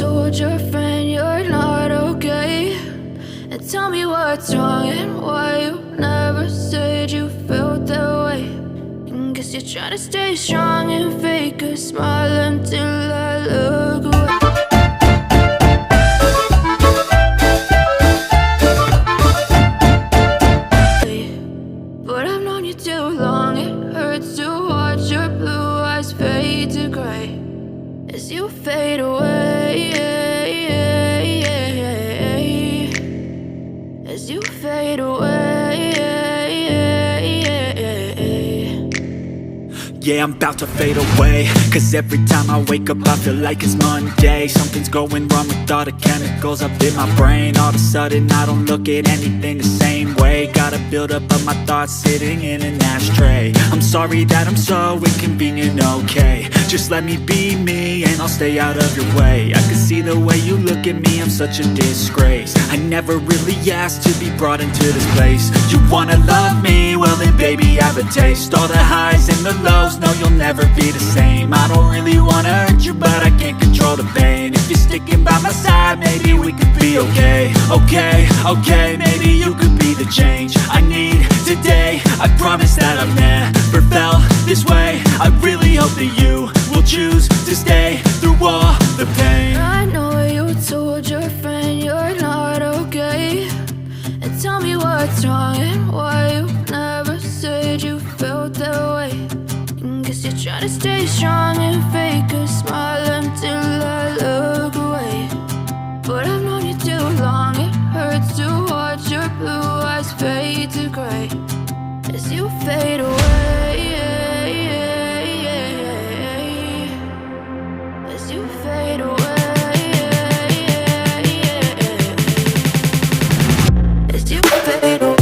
told your friend you're not okay? And tell me what's wrong and why you never said you felt that way. And guess you're trying to stay strong and fake a smile until I look away. But I've known you too long, it hurts to watch your blue eyes fade to gray as you fade away, as you fade away. Yeah, I'm about to fade away, cause every time I wake up I feel like it's Monday. Something's going wrong with all the chemicals up in my brain. All of a sudden I don't look at anything the same way. Got a buildup of my thoughts sitting in an ashtray. I'm sorry that I'm so inconvenient, okay? Just let me be me and I'll stay out of your way. I can see the way you look at me, I'm such a disgrace. I never really asked to be brought into this place. You wanna love me? Well then baby have a taste. All the highs and the lows, no you'll never be the same. I don't really wanna hurt you but I can't control the pain. If you're sticking by my side maybe we could be okay. Okay, maybe you could be the change I need today. I promise that I've never felt this way. I really hope that you will choose to stay through all the pain. I know you told your friend you're not okay. And tell me what's wrong and why you never said you felt that way. And guess you're trying to stay strong and fake a smile until I look away. But I've known you too long, it hurts to watch your blue eyes fade to gray as you fade away, as you fade away, as you fade away.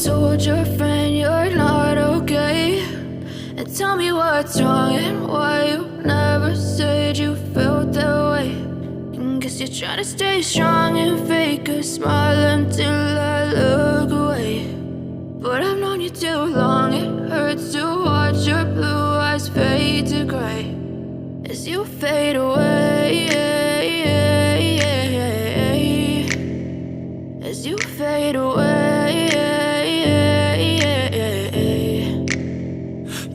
told your friend you're not okay. And tell me what's wrong and why you never said you felt that way. And guess you're trying to stay strong and fake a smile until I look away. But I've known you too long, it hurts to watch your blue eyes fade to gray as you fade away, as you fade away.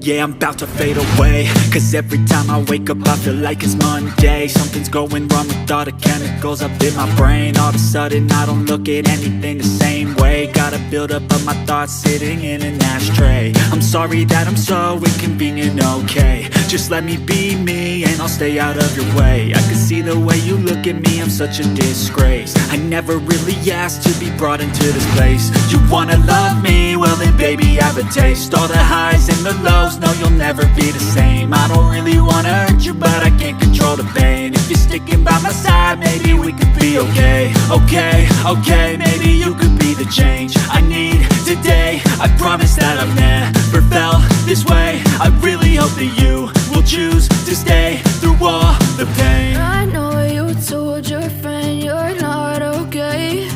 Yeah, I'm about to fade away, cause every time I wake up I feel like it's Monday. Something's going wrong with all the chemicals up in my brain. All of a sudden I don't look at anything the same way. Gotta build up of my thoughts sitting in an ashtray. I'm sorry that I'm so inconvenient, okay. Just let me be me and I'll stay out of your way. I can see the way you look at me, I'm such a disgrace. I never really asked to be brought into this place. You wanna love me? Well then baby I have a taste. All the highs and the lows, no you'll never be the same. I don't really wanna hurt you but I can't control the pain. If you're sticking by my side maybe we could be okay. Okay, maybe you could be the change I need today. I promise that I've never felt this way. I really hope that you will choose to stay through all the pain. I know you told your friend you're not okay.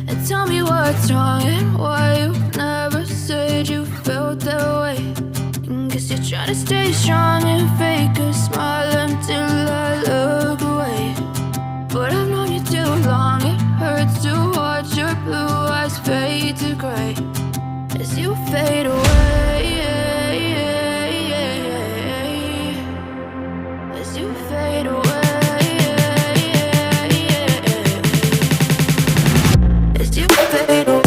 And tell me what's wrong and why you never said you felt that way. And guess you're trying to stay strong and fake a smile until I look away. But I've known you too long, it hurts to watch your blue eyes fade to gray as you fade away, as you fade away, as you fade away.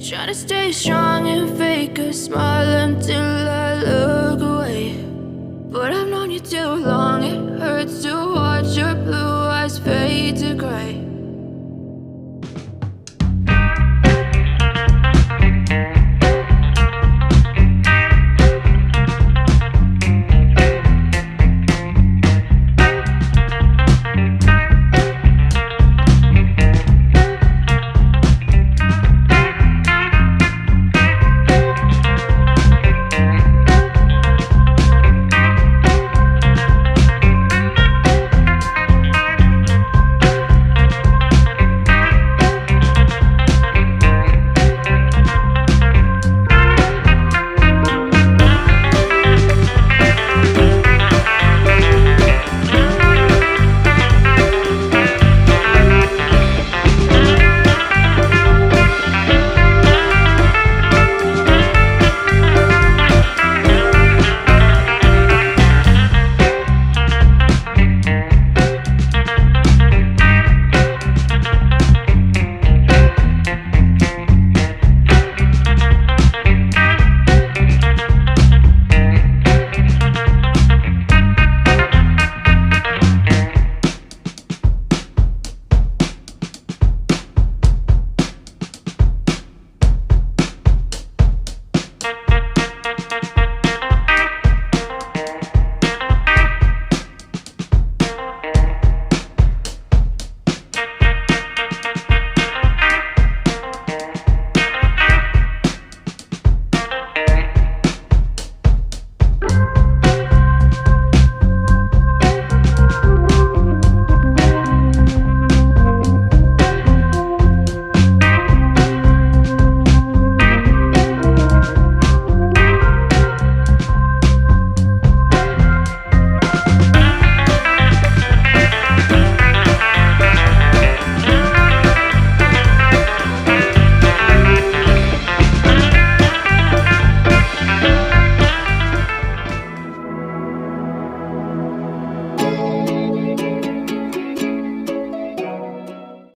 Try to stay strong and fake a smile until I look away. But I've known you too long, it hurts to watch your blue eyes fade to gray